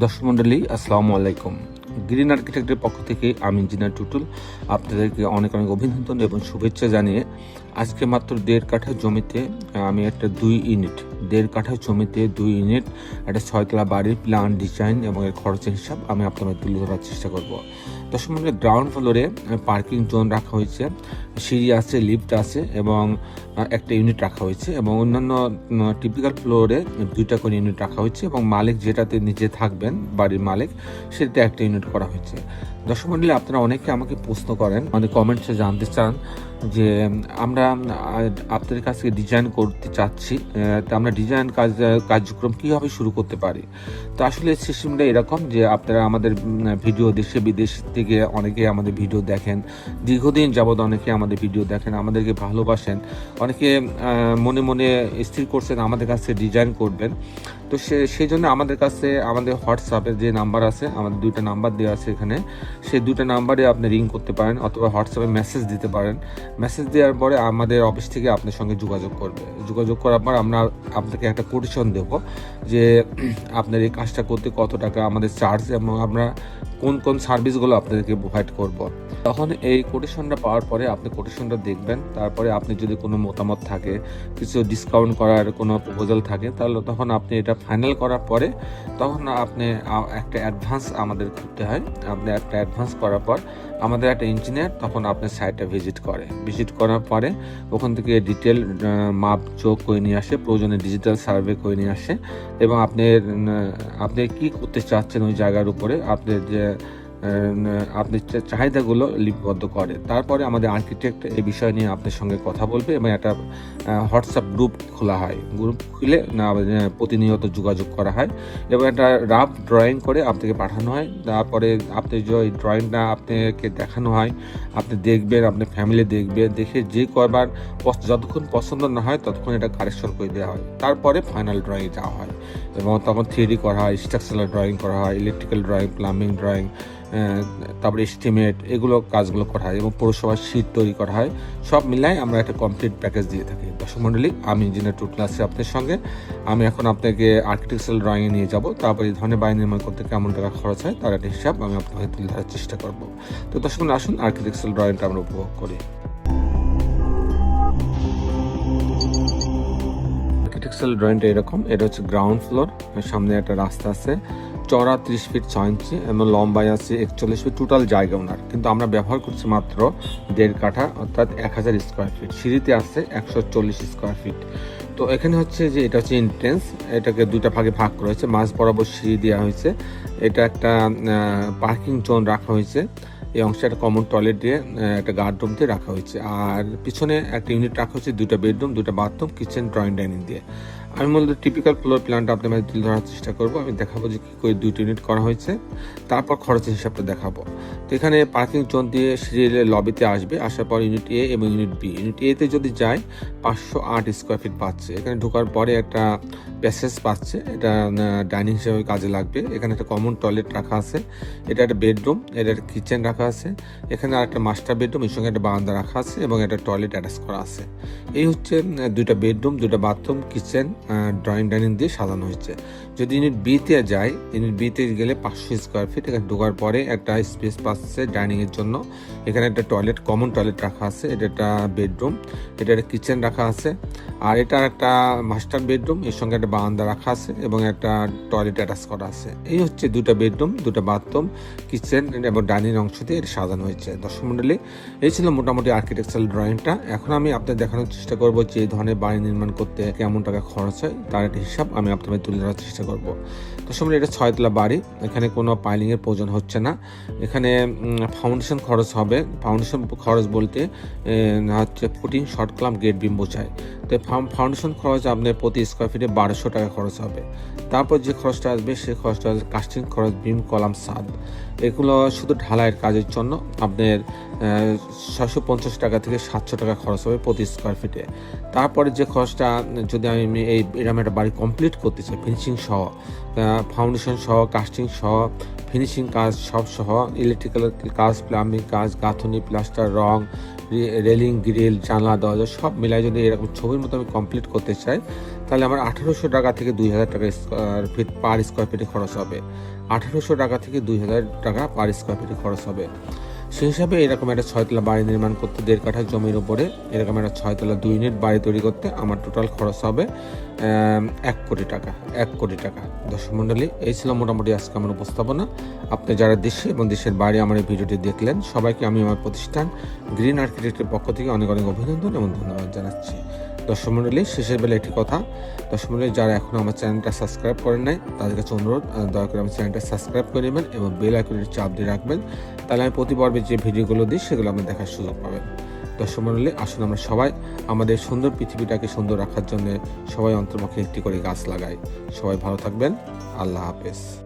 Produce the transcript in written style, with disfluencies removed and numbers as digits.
দর্শক মণ্ডলী, আসসালামু আলাইকুম। গ্রিন আর্কিটেক্টের পক্ষ থেকে আমি ইঞ্জিনিয়ার টুটুল আপনাদেরকে অনেক অনেক অভিনন্দন এবং শুভেচ্ছা জানিয়ে আজকে মাত্র 1.5 কাঠা জমিতে আমি একটা 1.5 কাঠা জমিতে 2 ইউনিট একটা 6তলা বাড়ির প্ল্যান, ডিজাইন এবং এর খরচের হিসাব আমি আপনাদের তুলে ধরার চেষ্টা করব। দর্শক মণ্ডলী, গ্রাউন্ড ফ্লোরে পার্কিং জোন রাখা হয়েছে, সিঁড়ি আছে, লিফট আছে এবং একটা ইউনিট রাখা হয়েছে এবং অন্যান্য টিপিক্যাল ফ্লোরে 2টা করে ইউনিট রাখা হয়েছে এবং মালিক যেটাতে নিজে থাকবেন, বাড়ির মালিক, সেটাতে একটা ইউনিট করা হয়েছে। দর্শক মণ্ডলী, আপনারা অনেকে আমাকে প্রশ্ন করেন, অনেক কমেন্টসে জানতে চান যে আমরা আপনাদের কাছে ডিজাইন করতে চাচ্ছি, তো আমরা ডিজাইন কার্যক্রম কীভাবে শুরু করতে পারি। তো আসলে সিস্টেমটা এরকম যে আপনারা আমাদের ভিডিও দেশে বিদেশ থেকে অনেকে আমাদের ভিডিও দেখেন, দীর্ঘদিন যাবৎ অনেকে আমাদের ভিডিও দেখেন, আমাদেরকে ভালোবাসেন, অনেকে মনে মনে স্থির করছেন আমাদের কাছে ডিজাইন করবেন। তো সেই জন্য আমাদের কাছে আমাদের হোয়াটসঅ্যাপের যে নাম্বার আছে, আমাদের 2টা নাম্বার দেওয়া আছে এখানে, সেই 2টা নাম্বারে আপনি রিং করতে পারেন অথবা হোয়াটসঅ্যাপে মেসেজ দিতে পারেন। মেসেজ দেওয়ার পরে আমাদের অফিস থেকে আপনার সঙ্গে যোগাযোগ করবে। যোগাযোগ করার পর আমরা আপনাকে একটা কোটেশন দেব যে আপনার এই কাজটা করতে কত টাকা আমাদের চার্জ এবং আমরা কোন কোন সার্ভিসগুলো আপনাদেরকে প্রোভাইড করব। তখন এই কোটেশনটা পাওয়ার পরে আপনি কোটেশনটা দেখবেন, তারপরে আপনি যদি কোনো মতামত থাকে, কিছু ডিসকাউন্ট করার কোনো প্রপোজাল থাকে, তাহলে তখন আপনি এটা ফাইনাল করার পরে তখন আপনি একটা অ্যাডভান্স আমাদের করতে হয়। আপনি একটা অ্যাডভান্স করার পর আমাদের একটা ইঞ্জিনিয়ার তখন আপনার সাইটটা ভিজিট করার পরে ওখান থেকে ডিটেল মাপ যোগ করে নিয়ে আসে, প্রয়োজনে ডিজিটাল সার্ভে করে নিয়ে আসে এবং আপনি কি করতে চাচ্ছেন ওই জায়গার উপরে আপনার যে আপনি চাহিদাগুলো লিপিবদ্ধ করে। তারপরে আমাদের আর্কিটেক্ট এই বিষয় নিয়ে আপনার সঙ্গে কথা বলবে এবং একটা হোয়াটসঅ্যাপ গ্রুপ খোলা হয়। গ্রুপ খুলে প্রতিনিয়ত যোগাযোগ করা হয় এবং একটা রাফ ড্রয়িং করে আপনাকে পাঠানো হয়। তারপরে আপনি যে ওই ড্রয়িংটা আপনাকে দেখানো হয়, আপনি দেখবেন, আপনার ফ্যামিলি দেখবে, দেখে যে কয়বার যতক্ষণ পছন্দ না হয় ততক্ষণ এটা কারেকশন করে দেওয়া হয়। তারপরে ফাইনাল ড্রয়িং যাওয়া হয় এবং তখন 3D করা হয়, স্ট্রাকচারাল ড্রয়িং করা হয়, ইলেকট্রিক্যাল ড্রয়িং, প্লাম্বিং ড্রয়িং, তারপরে এস্টিমেট, এগুলো কাজগুলো করা হয় এবং পৌরসভার শীট তৈরি করা হয়। সব মিলাই আমরা একটা কমপ্লিট প্যাকেজ দিয়ে থাকি। দর্শক মণ্ডলী, আমি ইঞ্জিনিয়ার টুটুল আছি আপনার সঙ্গে। আমি এখন আপনাকে আর্কিটেকচারাল ড্রয়িংয়ে নিয়ে যাব, তারপরে এই ধরনের বাড়ি নির্মাণ করতে কেমন টাকা খরচ হয় তার একটা হিসাব আমি আপনাকে তুলে ধরার চেষ্টা করব। তো দর্শক মণ্ডলী, আসুন আর্কিটেকচারাল ড্রয়িংটা আমরা উপভোগ করি। আর্কিটেকচারাল ড্রয়িংটা এরকম, এটা হচ্ছে গ্রাউন্ড ফ্লোর, সামনে একটা রাস্তা আছে, চড়া 30 ফিট 6 ইঞ্চি এবং লম্বায় আছে 41 ফিট, টোটাল জায়গা ওনার, কিন্তু আমরা ব্যবহার করছি মাত্র 1.5 কাঠা অর্থাৎ 1000 স্কোয়ার ফিট। সিঁড়িতে আছে 140 স্কোয়ার ফিট। তো এখানে হচ্ছে যে এটা হচ্ছে এন্ট্রেন্স, এটাকে 2টা ভাগে ভাগ করা হয়েছে, মাঝ বরাবর সিঁড়ি দেওয়া হয়েছে, এটা একটা পার্কিং জোন রাখা হয়েছে, এই অংশে একটা কমন টয়লেট দিয়ে একটা গার্ড রুম দিয়ে রাখা হয়েছে, আর পিছনে একটা ইউনিট রাখা হয়েছে, 2টা বেডরুম, 2টা বাথরুম, কিচেন, ড্রয়িং, ডাইনিং দিয়ে। আমি মূলত টিপিক্যাল ফ্লোর প্ল্যানটা আপনাদের তুলে ধরার চেষ্টা করবো। আমি দেখাবো যে কী করে 2টি ইউনিট করা হয়েছে, তারপর খরচের হিসাবটা দেখাবো। তো এখানে পার্কিং জোন দিয়ে সিঁড়ি লবিতে আসবে, আসার পর ইউনিট এ এবং ইউনিট বি। ইউনিট এতে যদি যায় 508 স্কোয়ার ফিট পাচ্ছে। এখানে ঢোকার পরে একটা প্যাসেজ পাচ্ছে, এটা ডাইনিং হিসেবে কাজে লাগবে। এখানে একটা কমন টয়লেট রাখা আছে, এটা একটা বেডরুম, এটা একটা কিচেন রাখা আছে, এখানে আর একটা মাস্টার বেডরুম, এর সঙ্গে একটা বারান্দা রাখা আছে এবং একটা টয়লেট অ্যাটাচ করা আছে। এই হচ্ছে 2টা বেডরুম, 2টা বাথরুম, কিচেন, ড্রয়িং, ডাইনিং দিয়ে সাজানো হয়েছে। যদি ইউনিট বিতে যাই, ইউনিট বিতে গেলে 500 স্কোয়ার ফিট। এখানে ঢোকার পরে একটা স্পেস পাচ্ছে ডাইনিংয়ের জন্য, এখানে একটা টয়লেট, কমন টয়লেট রাখা আছে, এটা একটা বেডরুম, এটা একটা কিচেন রাখা আছে, আর এটা একটা মাস্টার বেডরুম, এর সঙ্গে একটা বারান্দা রাখা আছে এবং একটা টয়লেট অ্যাটাচ করা আছে। এই হচ্ছে 2টা বেডরুম, 2টা বাথরুম, কিচেন এবং ডাইনিং অংশ দিয়ে এটা সাজানো হয়েছে। দর্শক মণ্ডলী, এই ছিল মোটামুটি আর্কিটেকচারাল ড্রয়িংটা। এখন আমি আপনাদের দেখানোর চেষ্টা করবো যে এই ধরনের বাড়ি নির্মাণ করতে কেমন টাকা খরচ হয় তার একটা হিসাব আমি আপনাদের তুলে ধরার চেষ্টা করবো। দর্শক মণ্ডলী, এটা 6তলা বাড়ি, এখানে কোনো পাইলিংয়ের প্রয়োজন হচ্ছে না। এখানে ফাউন্ডেশন খরচ হবে, ফাউন্ডেশন খরচ বলতে হচ্ছে ফুটিং, শর্ট ক্লাম, গেট বিম বোঝায়। তো ফাউন্ডেশন খরচ আপনার প্রতি স্কোয়ার ফিটে 1200 টাকা খরচ হবে। তারপর যে খরচটা আসবে সেই খরচটা কাস্টিং খরচ, বিম, কলাম, ছাদ, এগুলো শুধু ঢালাইয়ের কাজের জন্য আপনার 650 টাকা থেকে 700 টাকা খরচ হবে প্রতি স্কোয়ার ফিটে। তারপরে যে খরচটা, যদি আমি এরকম একটা বাড়ি কমপ্লিট করতে চাই ফিনিশিং সহ, ফাউন্ডেশন সহ, কাস্টিং সহ, ফিনিশিং কাজ সব সহ, ইলেকট্রিক্যাল কাজ, প্লাম্বিং কাজ, গাঁথনি, প্লাস্টার, রং, রেলিং, গ্রিল, জানলা, দরজা সব মিলাই যদি এরকম ছবির মতো আমি কমপ্লিট করতে চাই, তাহলে আমার 1800 টাকা থেকে 2000 টাকা স্কোয়ার ফিট পার স্কোয়ার ফিটে খরচ হবে। 1800 টাকা থেকে 2000 টাকা পার স্কোয়ার ফিটে খরচ হবে। সেই হিসাবে এরকম একটা 6তলা বাড়ি নির্মাণ করতে 1.5 কাঠা জমির উপরে এরকম একটা 6তলা 2 ইউনিট বাড়ি তৈরি করতে আমার টোটাল খরচ হবে 1 কোটি টাকা। 1 কোটি টাকা। দর্শক মণ্ডলী, এই ছিল মোটামুটি আজকে আমার উপস্থাপনা। আপনি যারা দেশে এবং দেশের বাইরে আমার এই ভিডিওটি দেখলেন, সবাইকে আমি আমার প্রতিষ্ঠান গ্রিন আর্কিটেক্টের পক্ষ থেকে অনেক অনেক অভিনন্দন এবং ধন্যবাদ জানাচ্ছি। দর্শক মণ্ডলী, শেষের বেলা একটি কথা, দর্শক মণ্ডলী যারা এখনও আমার চ্যানেলটা সাবস্ক্রাইব করেন নাই তাদের কাছে অনুরোধ, দয়া করে আমার চ্যানেলটা সাবস্ক্রাইব করে নেবেন এবং বেল আইকনের চাপ দিয়ে রাখবেন। তাহলে আমি প্রতি পর্বে যে ভিডিওগুলো দিই সেগুলো আপনি দেখার সুযোগ পাবেন। দর্শক মণ্ডলী, আসুন আমরা সবাই আমাদের সুন্দর পৃথিবীটাকে সুন্দর রাখার জন্য সবাই অন্তর্পক্ষে একটি করে গাছ লাগাই। সবাই ভালো থাকবেন। আল্লাহ হাফেজ।